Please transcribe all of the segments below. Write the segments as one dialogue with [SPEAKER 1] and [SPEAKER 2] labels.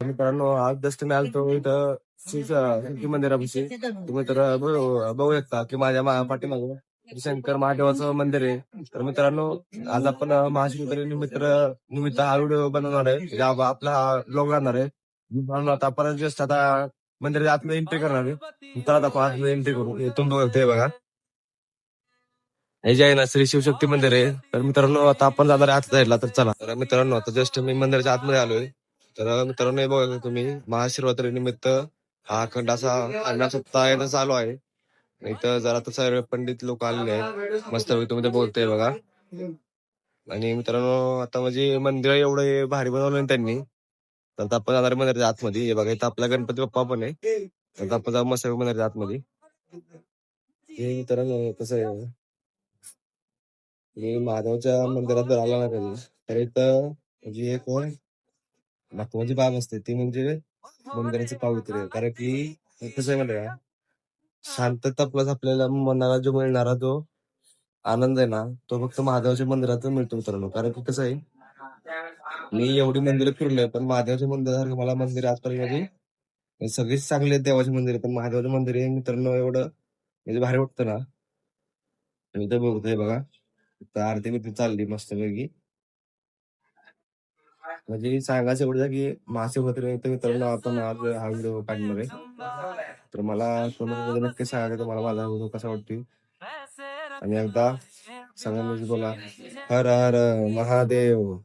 [SPEAKER 1] मित्रांनो आज जस्ट मी आलतो इथं शिवकी मंदिरापाशी. तुम्ही तर बघू शकता की माझ्या पाठीमागं शंकर महादेवाचं मंदिर आहे. तर मित्रांनो आज आपण महाशिवरात्री निमित्त हा व्हिडिओ बनवणार आहे. म्हणजे आपला हा ब्लॉग राहणार आहे. मित्रांनो आता आपण जस्ट आता मंदिराच्या आतमध्ये एंट्री करणार आहे. तर आता आपण आतमध्ये एंट्री करू. इथून बघते बघा, हे जे आहे ना श्री शिवशक्ती मंदिर आहे. तर मित्रांनो आता आपण जाणार आहे आत साईडला. तर चला. तर मित्रांनो आता जस्ट मी मंदिराच्या आतमध्ये आलोय. तर मित्रांनो हे बघा तुम्ही, महाशिवरात्री निमित्त हा अखंड असा अन्नसप्ताह आहे चालू आहे. इथं जरा तर सर्व पंडित लोक आलेले आहेत. मस्त तुम्ही ते बोलतोय बघा. आणि मित्रांनो आता म्हणजे मंदिर एवढं भारी बनवलं त्यांनी. तर आता आपण जाणार आहे मंदिराच्या आतमध्ये. हे बघा इथं आपला गणपती बाप्पा पण आहे. तर आपण जाऊ मस्त मंदिराच्या आतमध्ये. हे मित्रांनो कसं आहे, मी महादेवच्या मंदिरात जर आला ना कधी, तर इथं म्हणजे हे कोण महत्वाची बाब असते ती म्हणजे मंदिराचं पावित्र्य. कारण की कसं आहे माहिती का, शांतता प्लस आपल्याला मनाला जो मिळणारा जो आनंद आहे ना, तो फक्त महादेवाच्या मंदिरात मिळतो मित्रांनो. कारण की कसं आहे, मी एवढी मंदिरं फिरलोय पण महादेवाच्या मंदिरासारखं मला मंदिर आजपर्यंत म्हणजे सगळीच चांगले आहेत देवाचे मंदिर, पण महादेवाचं मंदिर हे मित्रांनो एवढं म्हणजे भारी वाटतं ना. मी तर बघतोय बघा, तर आरती बिरती चालली मस्त पैकी. म्हणजे सांगायचं एवढं की महाशिवरात्री मित्रांनो आपण आज हा व्हिडिओ काढणार आहे. तर मला कमेंटमध्ये नक्की सांगा की तुम्हाला माझा व्हिडिओ कसा वाटतो. आणि एकदा सगळ्यांनी बोला, हर हर महादेव.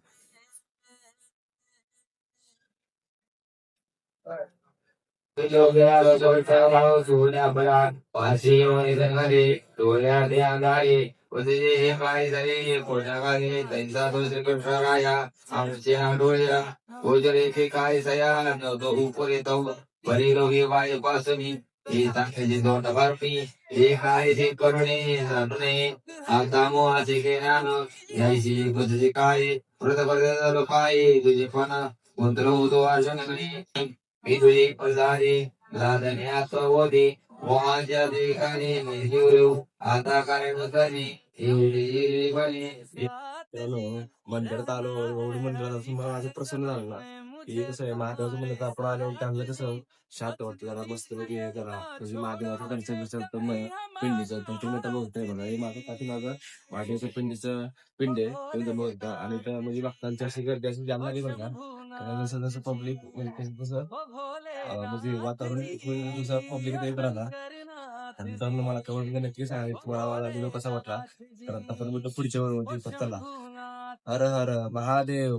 [SPEAKER 1] चलो मंदिरात आलो, एवढी मंदिरात असून मला माझं प्रसन्न झालं ना. की कसं आहे, महादेवाचं मंदिर आपण आलो त्यामुळे कसं शांत वाटतं जरा, मस्त वगैरे जरा म्हणजे महादेवाचं दर्शन बिर्शन पिंडीचं. तर तुम्ही आता बघताय बघा, हे माझं पाठीमागं महादेवाचं पिंड आहे. तुम्ही बघता आणि त्या म्हणजे भक्तांची अशी गर्दी अशी जाम लागली बघा. कारण जसं जसं पब्लिक म्हणजे तसं म्हणजे वातावरण जसं पब्लिक येत राहिला. आणि मित्रांनो मला कमेंट नक्की सांगा तुम्हाला माझा व्हिडिओ कसा वाटला. तर आता पण पुढच्या वेळी चला. हर हर महादेव.